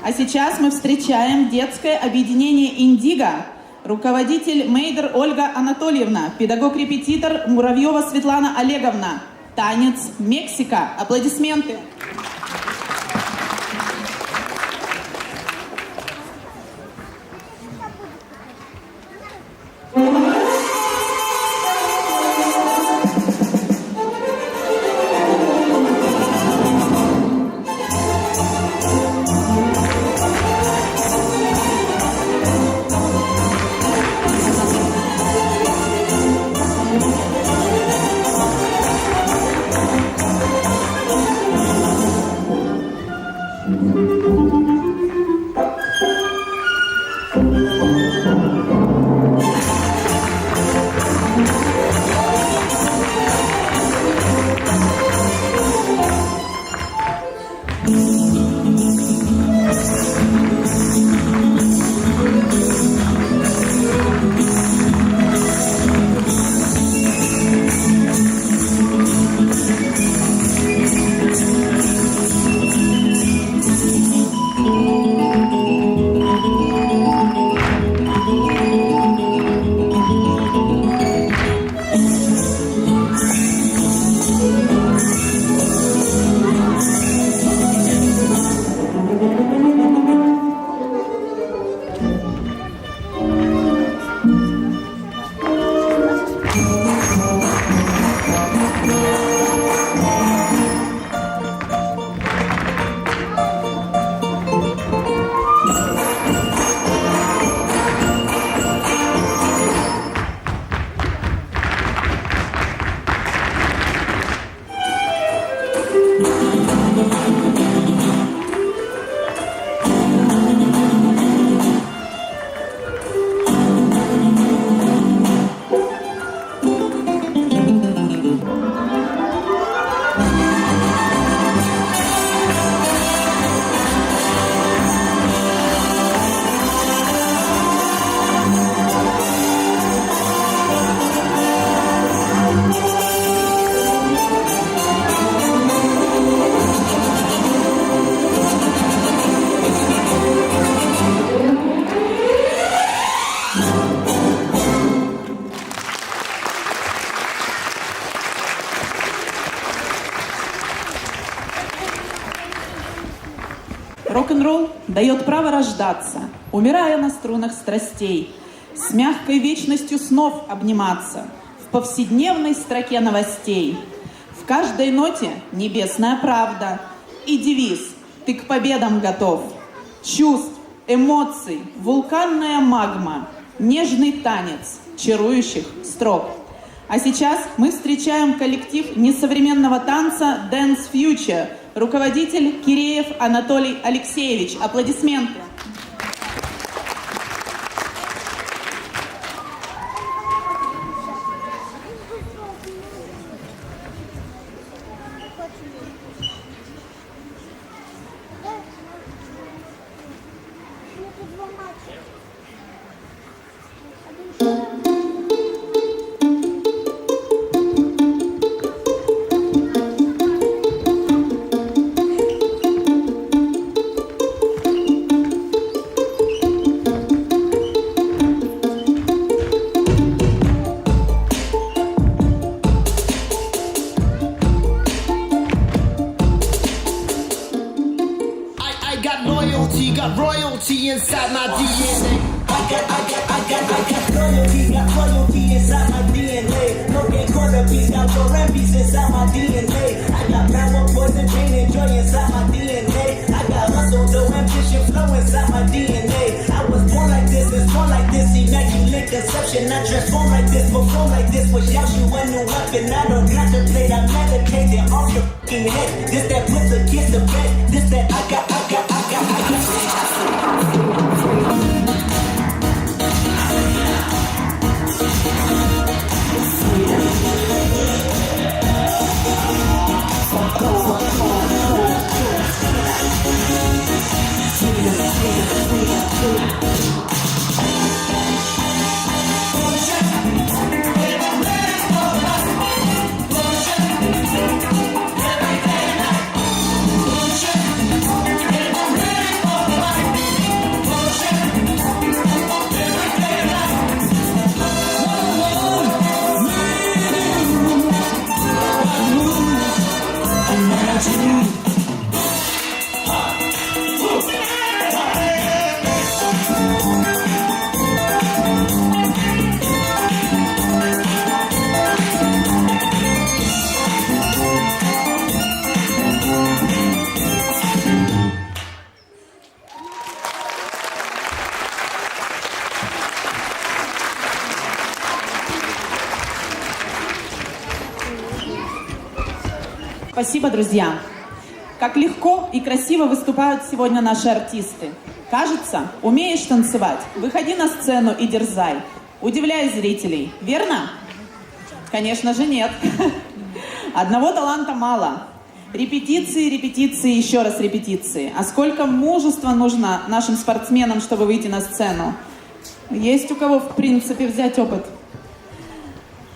А сейчас мы встречаем детское объединение «Индиго», руководитель Мейдер Ольга Анатольевна, педагог-репетитор Муравьева Светлана Олеговна. Танец «Мексика». Аплодисменты. Рок-н-ролл дает право рождаться, умирая на струнах страстей, с мягкой вечностью снов обниматься, в повседневной строке новостей. В каждой ноте небесная правда и девиз «Ты к победам готов». Чувств, эмоций, вулканная магма, нежный танец чарующих строк. А сейчас мы встречаем коллектив несовременного танца Dance Future, руководитель Киреев Анатолий Алексеевич. Аплодисменты. Got royalty inside my DNA. I got royalty inside my DNA. No game quarter piece, got your rampies inside my DNA. I got power, poison, pain, and joy inside my DNA. I got hustle, though, ambition, flow inside my DNA. I was born like this, it's born like this, immaculate conception. I transform like this, perform like this, was y'all you a new weapon. I don't contemplate, I meditate, they're off your fucking head. This that puts against the bed, this that I got. Спасибо, друзья. Как легко и красиво выступают сегодня наши артисты. Кажется, умеешь танцевать? Выходи на сцену и дерзай. Удивляй зрителей, верно? Конечно же нет. Одного таланта мало. Репетиции, репетиции, еще раз репетиции. А сколько мужества нужно нашим спортсменам, чтобы выйти на сцену? Есть у кого, в принципе, взять опыт.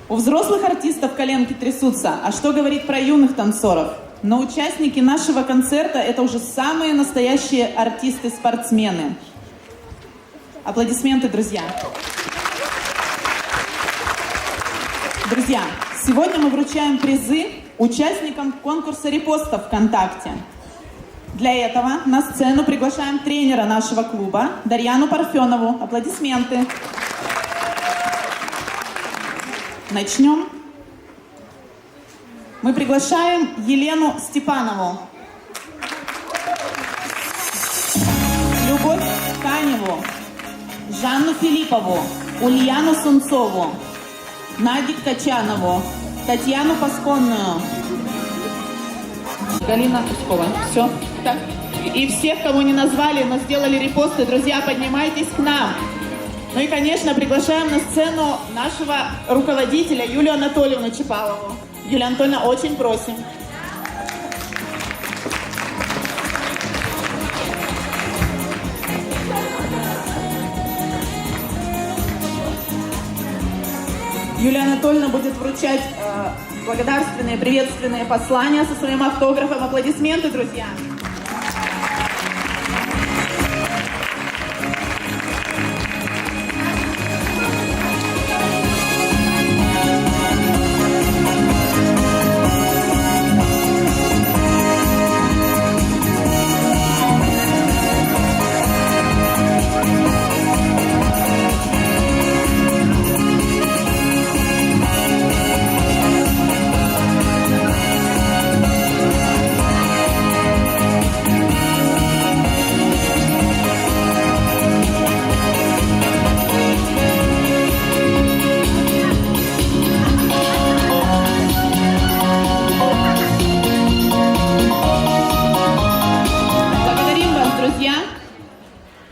У взрослых артистов коленки трясутся, а что говорить про юных танцоров? Но участники нашего концерта – это уже самые настоящие артисты-спортсмены. Аплодисменты, друзья. Друзья, сегодня мы вручаем призы участникам конкурса репостов ВКонтакте. Для этого на сцену приглашаем тренера нашего клуба Дарьяну Парфенову. Аплодисменты. Начнем. Мы приглашаем Елену Степанову, Любовь Каневу, Жанну Филиппову, Ульяну Сунцову, Надю Ткачанову, Татьяну Пасконную, Галина Кускова. Все. Так. И всех, кого не назвали, но сделали репосты, друзья, поднимайтесь к нам. Ну и, конечно, приглашаем на сцену нашего руководителя Юлию Анатольевну Чапалову. Юлия Анатольевна, очень просим. Юлия Анатольевна будет вручать благодарственные, приветственные послания со своим автографом. Аплодисменты, друзья.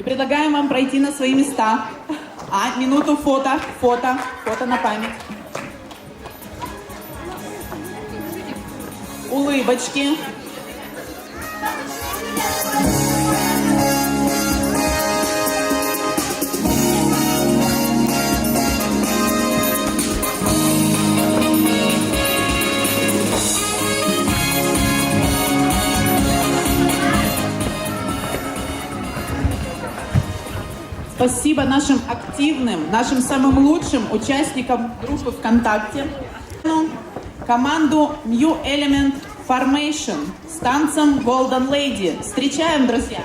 Предлагаем вам пройти на свои места. Минуту фото на память. Улыбочки. Спасибо нашим активным, нашим самым лучшим участникам группы ВКонтакте. Команду New Element Formation с танцем Golden Lady. Встречаем, друзья!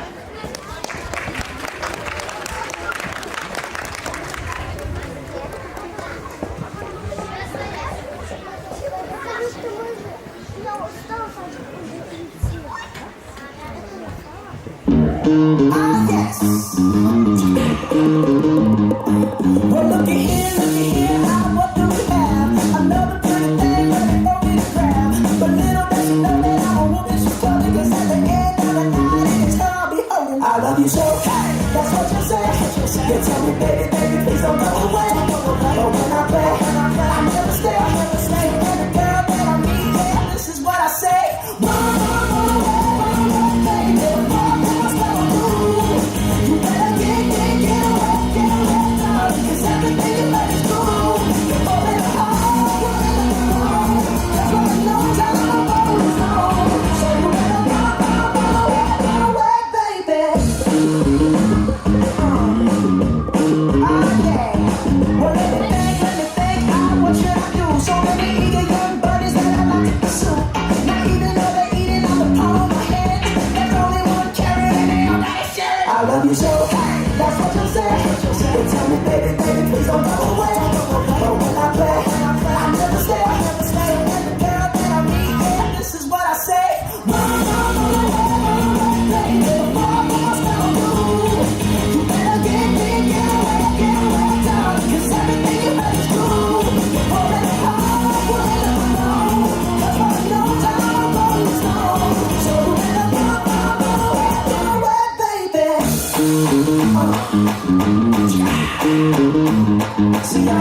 See, I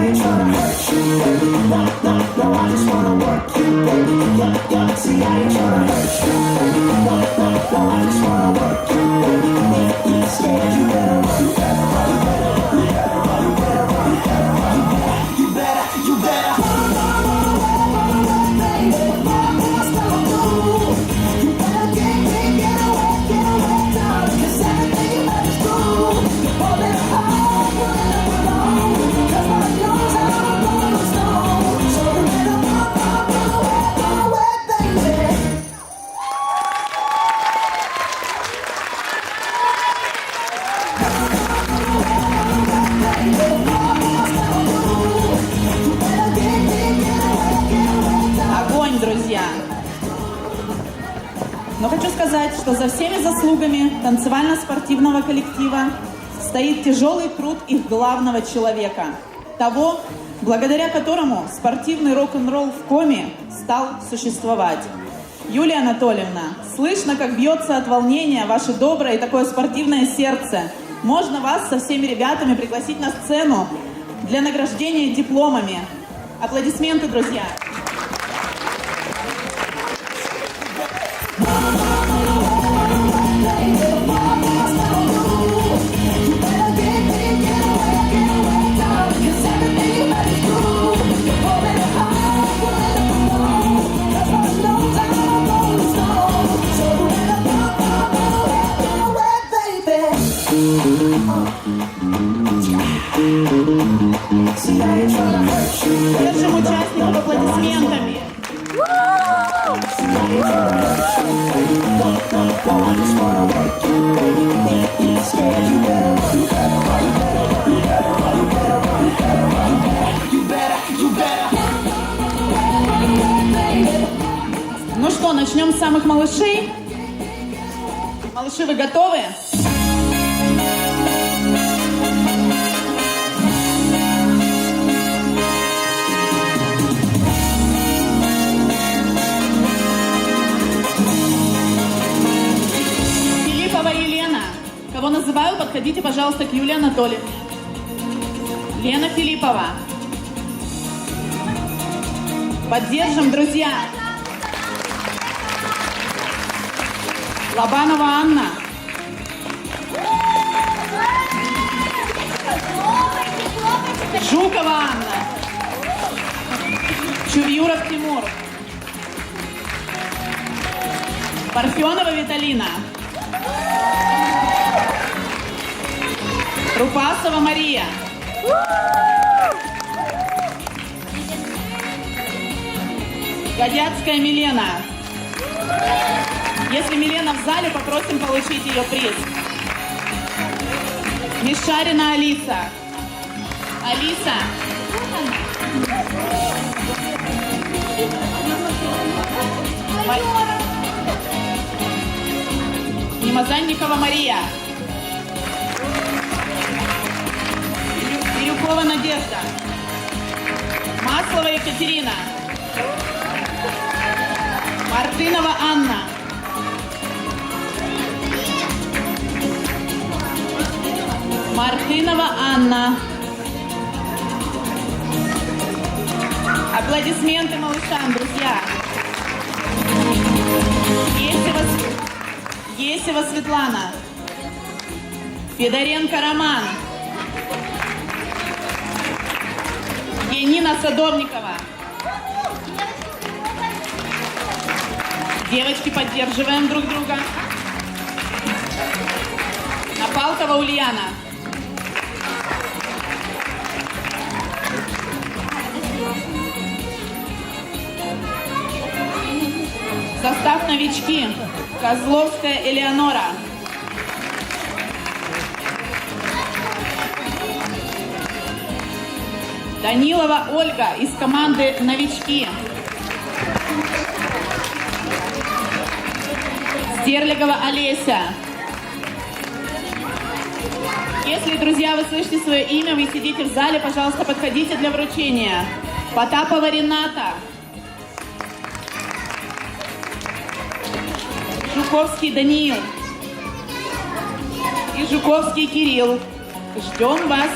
ain't tryna hurt you, baby. No, I just wanna work you, baby. Yeah, see, I ain't tryna hurt you, baby. No, I just wanna work you, baby. If you're scared, you better run, you better run, you better run, you better run, you better run, you better run, you better, you better. Огонь, друзья! Но хочу сказать, что за всеми заслугами танцевально-спортивного коллектива стоит тяжелый труд их главного человека, того, благодаря которому спортивный рок-н-ролл в Коми стал существовать. Юлия Анатольевна, слышно, как бьется от волнения ваше доброе и такое спортивное сердце. Можно вас со всеми ребятами пригласить на сцену для награждения дипломами. Аплодисменты, друзья! Держим участников аплодисментами. Ну что, начнем с самых малышей. Малыши, вы готовы? Елена. Кого называю, подходите, пожалуйста, к Юлии Анатольевне. Лена Филиппова. Поддержим, друзья. Лобанова Анна. Жукова Анна. Чувьюров Тимур. Парфенова Виталина. Рупасова Мария. Годяцкая Милена. Если Милена в зале, попросим получить ее приз. Мишарина Алиса. Алиса. Немазанникова Мария. Бирюкова Надежда. Маслова Екатерина. Мартынова Анна. Мартынова Анна. Аплодисменты малышам, друзья. Есева Светлана. Федоренко Роман. Янина Садовникова. Девочки, поддерживаем друг друга. Напалкова Ульяна. Состав новички. Козловская Элеонора. Данилова Ольга из команды «Новички». Стерлигова Олеся. Если, друзья, вы слышите свое имя, вы сидите в зале, пожалуйста, подходите для вручения. Потапова Рената. Жуковский Даниил. и Жуковский Кирилл. Ждем вас.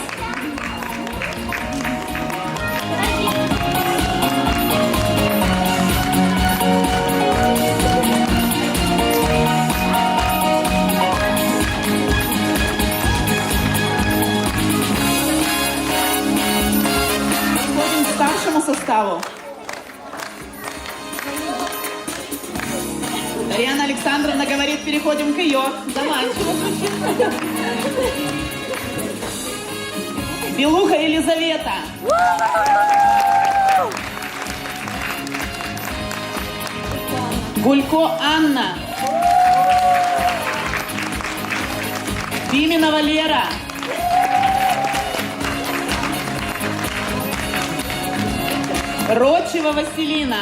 Переходим к старшему составу. Дарьяна Александровна говорит, переходим к ее. Заманчиво звучит. Белуха Елизавета. Гулько Анна. Пименова Лера. Рочева Василина.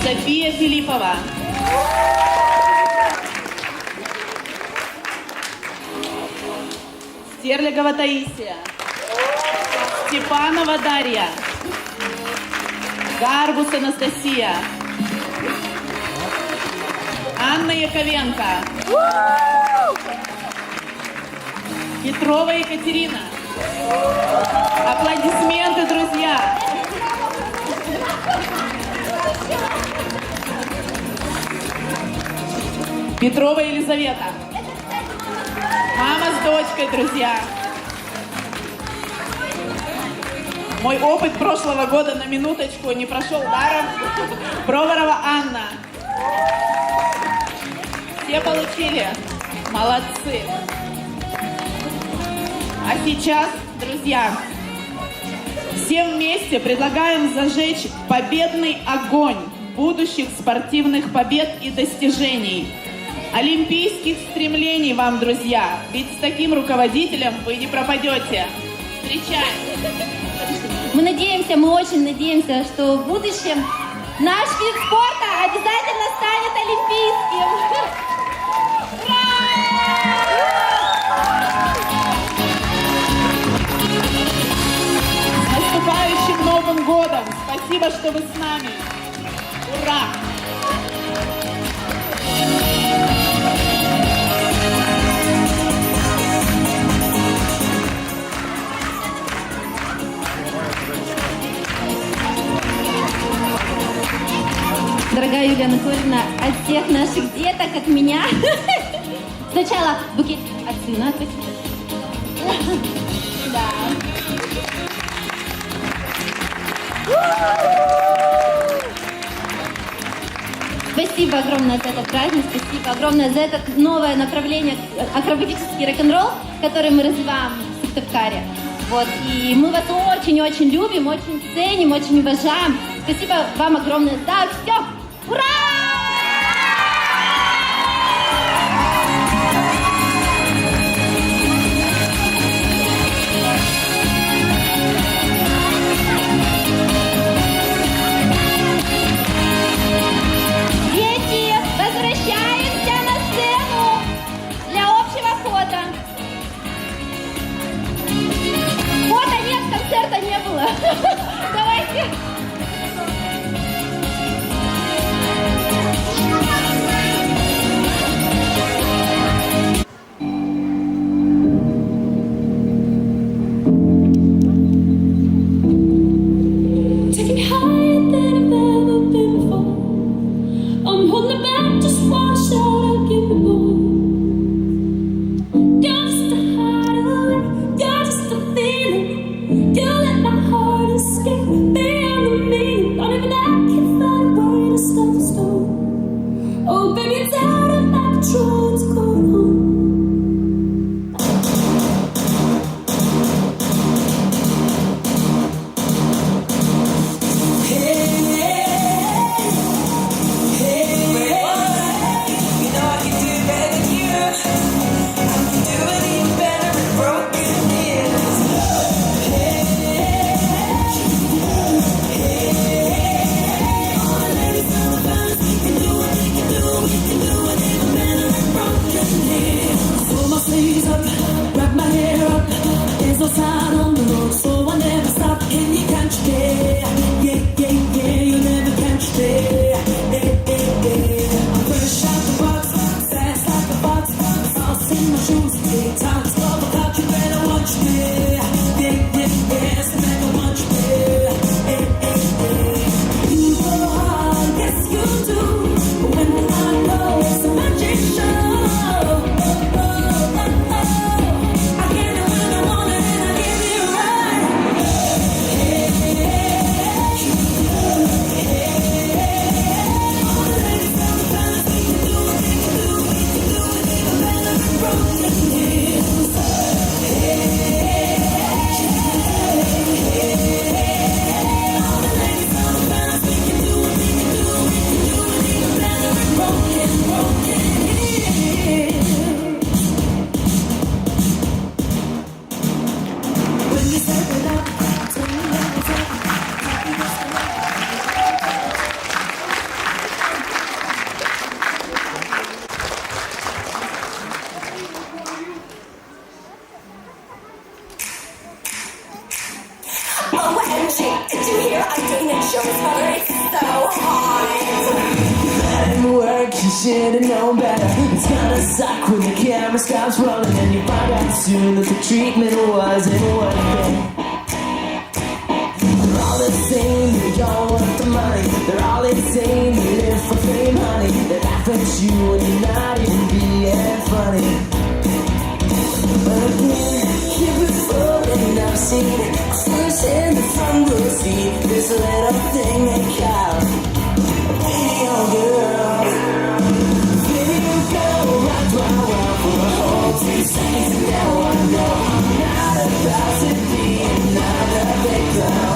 София Филиппова. Стерлигова Таисия. Степанова Дарья. Гарбус Анастасия. Анна Яковенко. Петрова Екатерина. Аплодисменты, друзья. Петрова Елизавета. Мама с дочкой, друзья. Мой опыт прошлого года на минуточку не прошел даром. Проворова Анна. Все получили. Молодцы. А сейчас, друзья, всем вместе предлагаем зажечь победный огонь будущих спортивных побед и достижений. Олимпийских стремлений вам, друзья, ведь с таким руководителем вы не пропадете. Встречаем! Мы надеемся, мы очень надеемся, что в будущем наш вид спорта обязательно станет олимпийским. С наступающим Новым годом! Спасибо, что вы с нами! Ура! Дорогая Юлия Анатольевна, от всех наших деток, от меня. Сначала букет от сына. Да. Спасибо огромное за этот праздник, спасибо огромное за это новое направление акробатический рок-н-ролл, который мы развиваем в Сыктывкаре. Вот, и мы вас очень-очень любим, очень ценим, очень уважаем. Спасибо вам огромное за все. Ура! Дети, возвращаемся на сцену для общего фото. Фото нет, концерта не было. Давайте. Take it higher than I've ever been before. I'm holding it back, just wanna shout out, give me more. You're just a hideaway, you're just a feeling. You let my heart escape beyond the meaning. Don't even I can find a way to stop the storm. Oh, baby, it's out of my control, it's going home. We can do it even better and broken. should've known better. It's gonna suck when the camera stops rolling and you find out soon that the treatment wasn't worth it. They're all the same, they all want the money. They're all insane, they live for fame, honey. They laugh at you when you're not even being funny. But again, keep it floating, I've seen cruise in the front row seat. This little thing they call video girl. Video girl, rock my world for a whole 2 seconds, and now I know I'm not about to be another victim.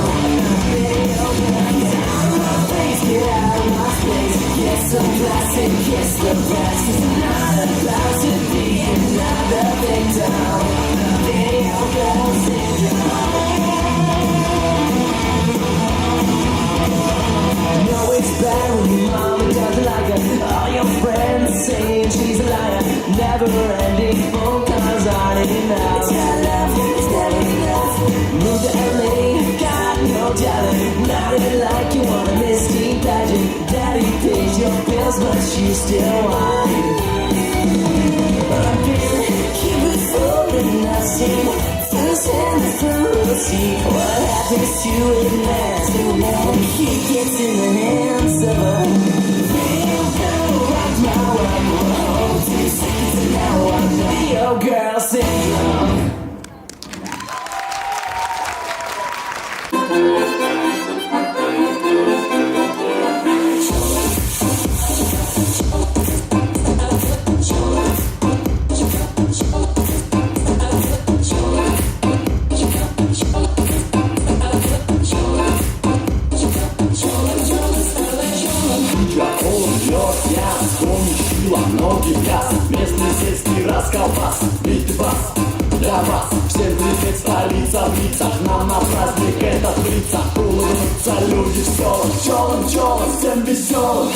Video girl, get out of my face, get out of my face. Get some plastic, kiss the press, 'cause I'm not about to be another victim. Video girl syndrome. No, it's bad when your mama doesn't like her. All your friends saying she's a liar. Never ending phone calls aren't enough. It's not love, it's never enough. Move to LA, got no talent. Not even like you want a Misty pageant. Daddy pays your bills, but you still whine. Again, keep it floating, I've seen firsthand the front seat. What happens to it last when he gets in the hands of a video girl? Rock my world, 2 seconds and now I'm video girl syndrome. Ноги газ, местный сельский расколбас. Бит бас для вас, всем близит столица в лицах. Нам на праздник этот лица улыбнутся люди в селах. Пчелам, пчелам, всем веселым.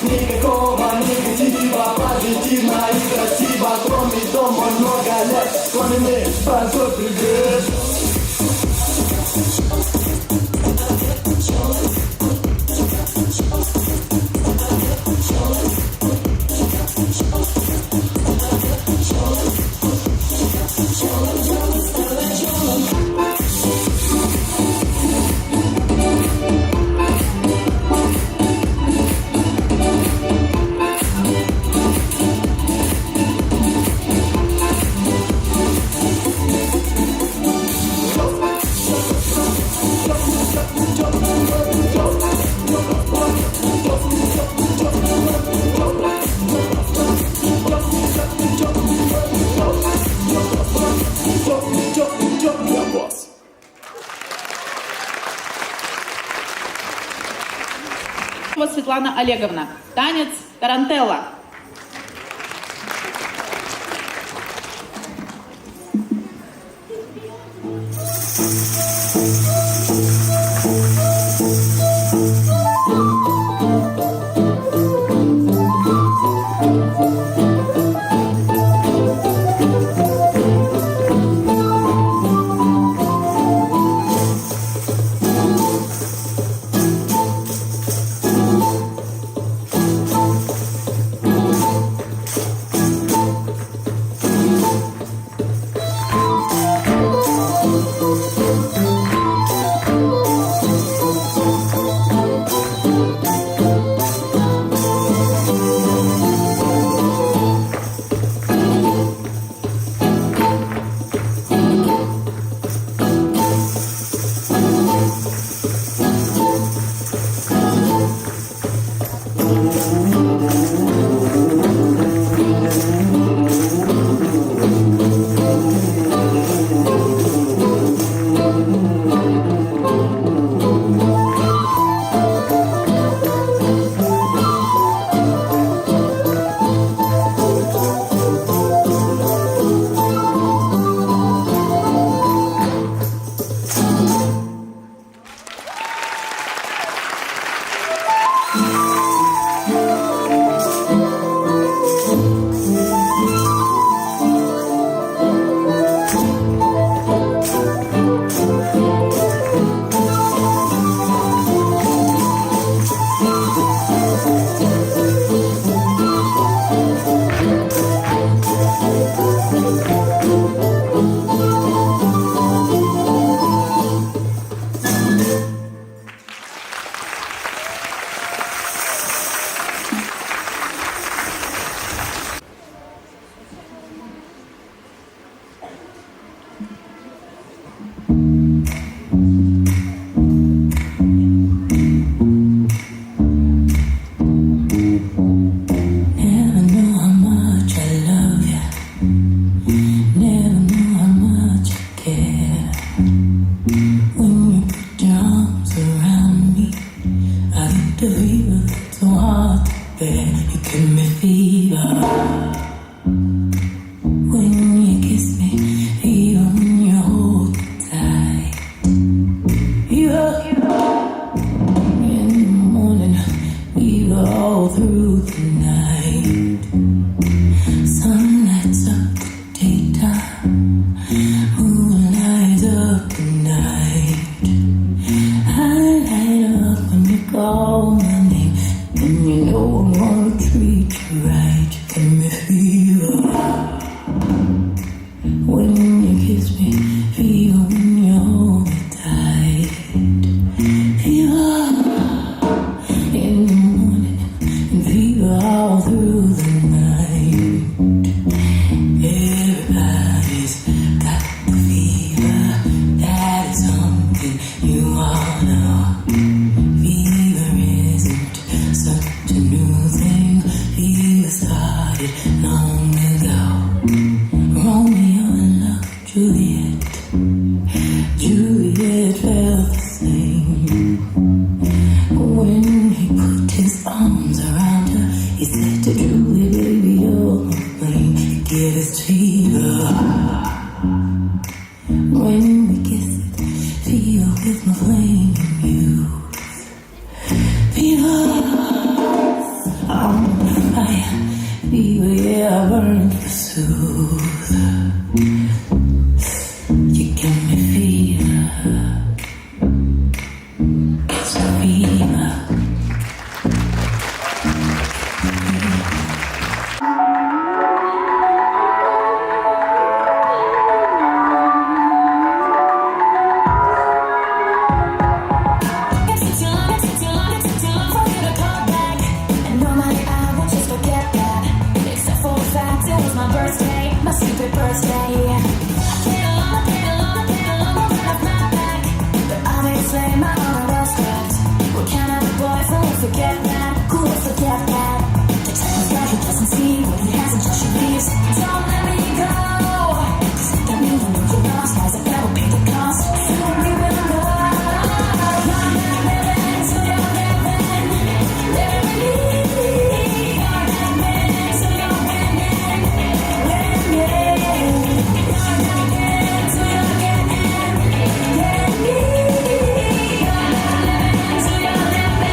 Никакого негатива, позитивно и красиво. Кроме дома много лет, пламенный большой привет. Светлана Олеговна. Танец тарантелла. Juliet felt the same. When he put his arms around her, he said to Julie, baby, you're my flame. Get his fever. When we kissed, feel with my flame you. Fever, I'm on fire. Fever, yeah, I burn to soothe. You give me fever. It's a fever. Forget that, who will forget that? The time is right, he doesn't see what he has until she leaves. Don't let me go, 'cause if that means you know you're lost, why's it that will pay the cost? Soon we will know. You're not living, so you're living. Living with me. You're not winning, so you're winning. Winning, yeah. You're not getting, so you're getting. Getting me. You're not living, so you're living.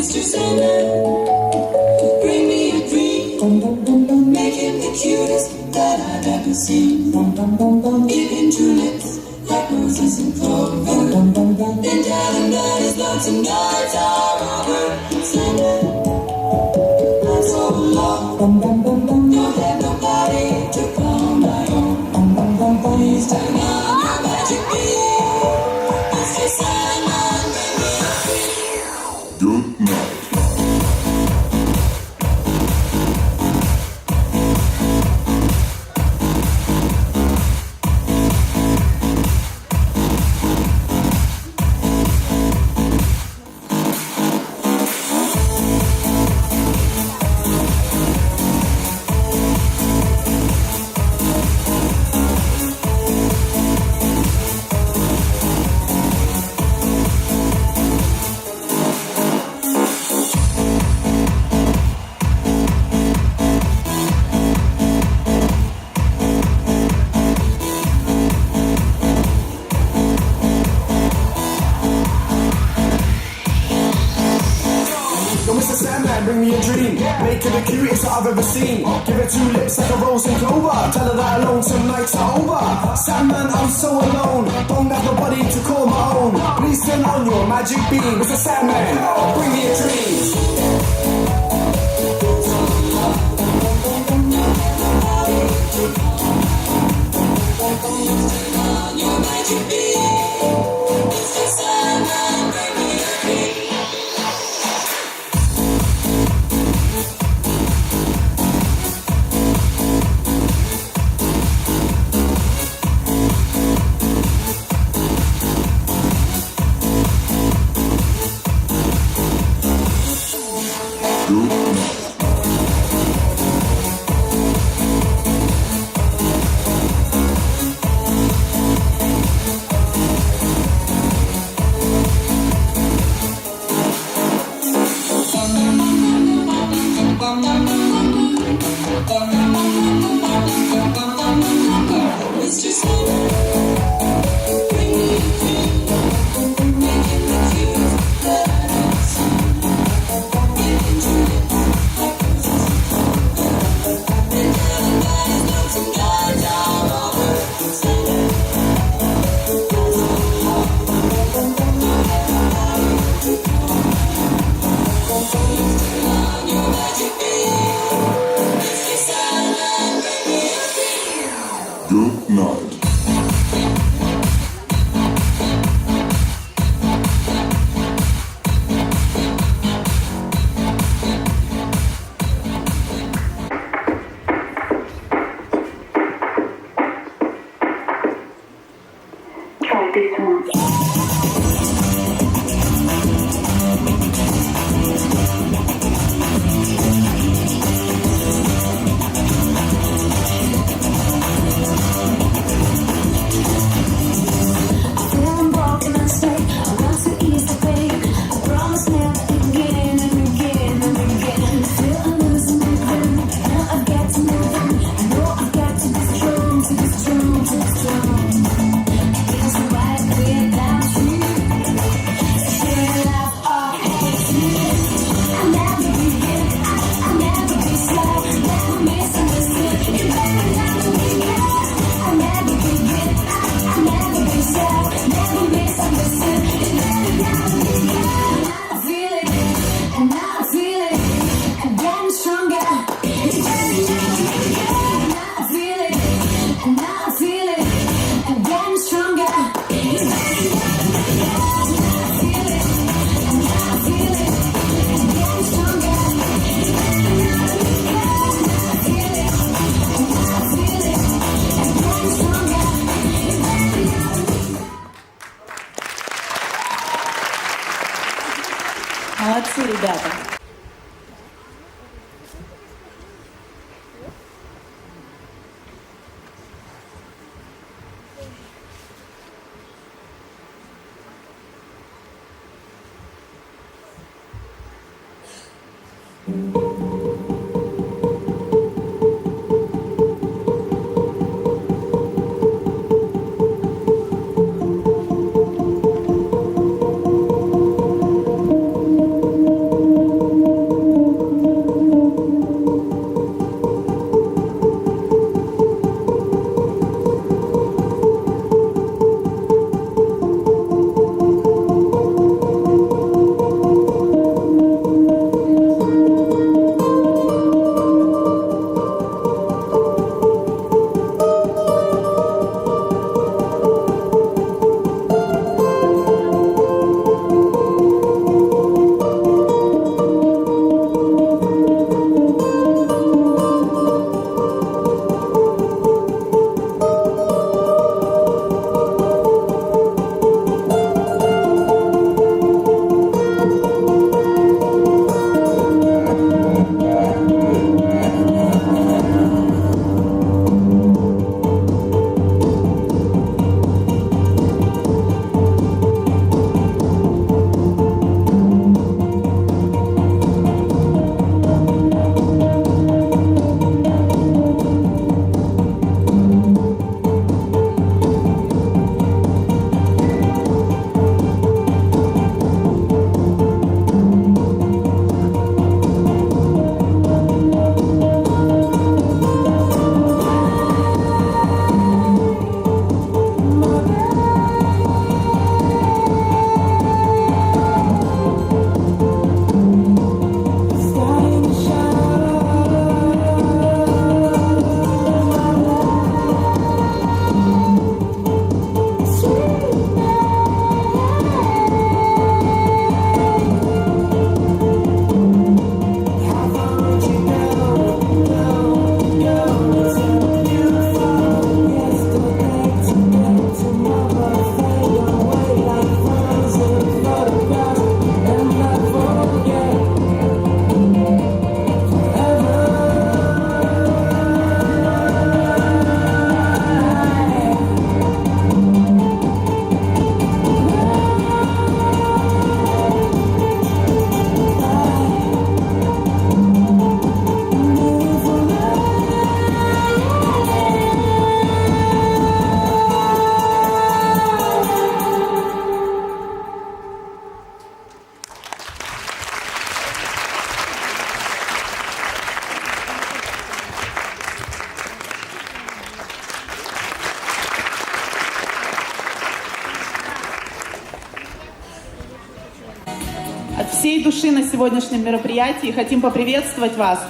Mr. Sandman, bring me a dream. Make him the cutest that I've ever seen. Give him tulips like roses and clover. Then tell him that his lonesome nights are over. Sandman, I'm so alone. Don't have nobody to call my own. Please turn on your magic beam. Mr. Sandman, bring me a dream. Good night. greatest that I've ever seen. Give her 2 lips like a rose and clover. Tell her that alone some nights are over. Sandman, I'm so alone. Don't have nobody to call my own. Please turn on your magic beam. Mr. Sandman, bring me a dream. Good night. Try this one. Feeling broken and sick. I want to ease the pain. I promise never again and again and again. I feel I'm losing my grip. Now I've got to move on. I know I've got to be strong, to be strong, to be strong. I can't survive without you. Share love or hate you. I'll never be good. I'll never be sad. Never misunderstood. You better never be good. I'll never be good. I'll never be sad. Never misunderstood. You better never be good. I feel it, and now I feel it. I'm getting stronger. You better never be good. I feel it, and now I feel it. I'm getting stronger. You better never be good. I feel it, and now I feel it. I'm getting stronger. You better never be good. I feel it, and now I feel it. I'm getting stronger. You better never be good. Молодцы, ребята. всей души на сегодняшнем мероприятии. Хотим поприветствовать вас.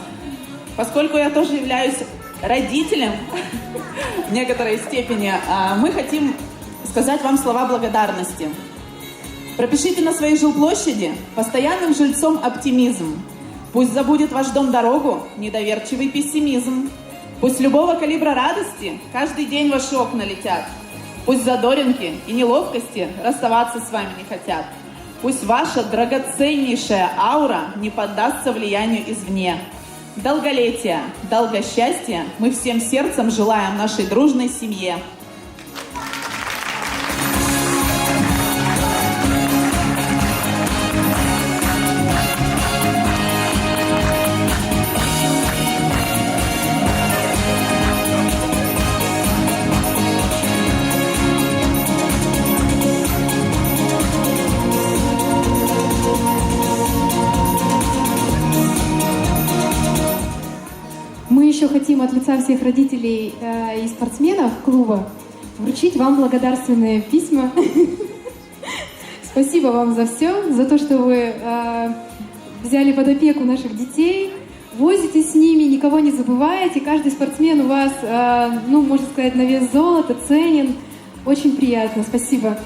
Поскольку я тоже являюсь родителем в некоторой степени, мы хотим сказать вам слова благодарности. Пропишите на своей жилплощади постоянным жильцом оптимизм. Пусть забудет ваш дом дорогу недоверчивый пессимизм. Пусть любого калибра радости каждый день в ваши окна летят. Пусть задоринки и неловкости расставаться с вами не хотят. Пусть ваша драгоценнейшая аура не поддастся влиянию извне. Долголетия, долгосчастья мы всем сердцем желаем нашей дружной семье. Мы еще хотим от лица всех родителей и спортсменов клуба вручить вам благодарственные письма. Спасибо вам за все, за то, что вы взяли под опеку наших детей, возитесь с ними, никого не забываете. Каждый спортсмен у вас, можно сказать, на вес золота, ценен. Очень приятно. Спасибо.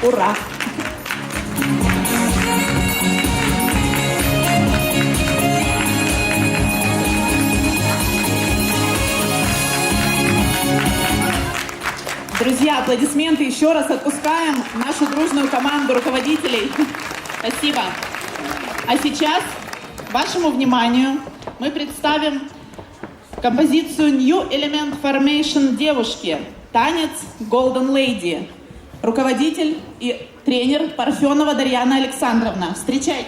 Ура! Друзья, аплодисменты еще раз отпускаем нашу дружную команду руководителей. Спасибо. А сейчас вашему вниманию мы представим композицию New Element Formation девушки, танец Golden Lady. Руководитель и тренер Парфенова Дарьяна Александровна. Встречайте.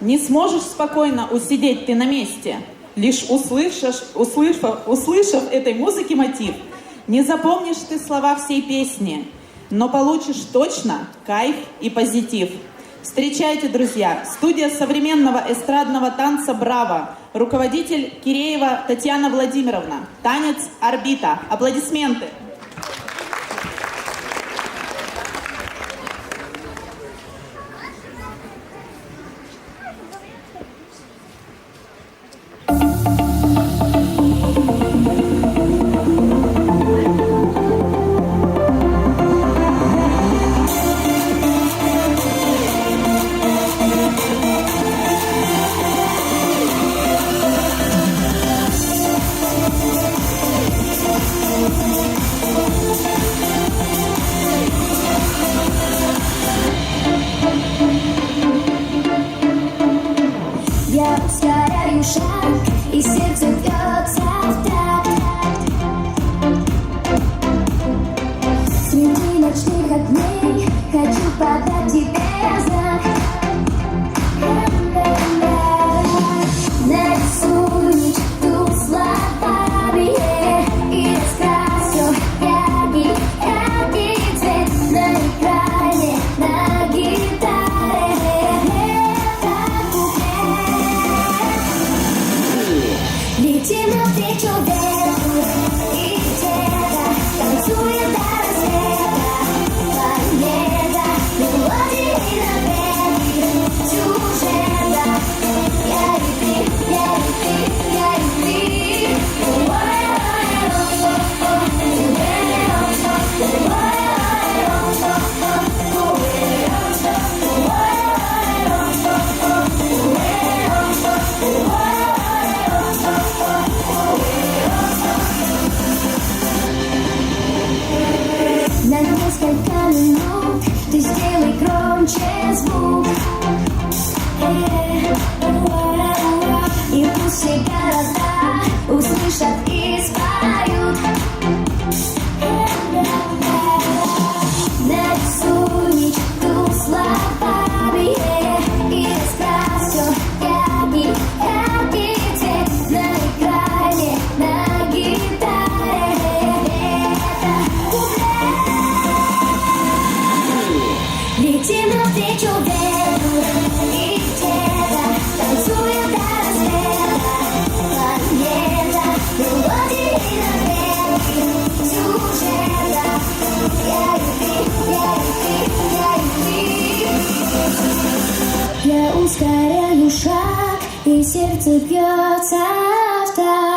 Не сможешь спокойно усидеть ты на месте, лишь услышав этой музыки мотив. Не запомнишь ты слова всей песни, но получишь точно кайф и позитив. Встречайте, друзья, студия современного эстрадного танца «Браво», руководитель Киреева Татьяна Владимировна, танец «Орбита». Аплодисменты. ускоряю шаг, и сердце бьется в такт.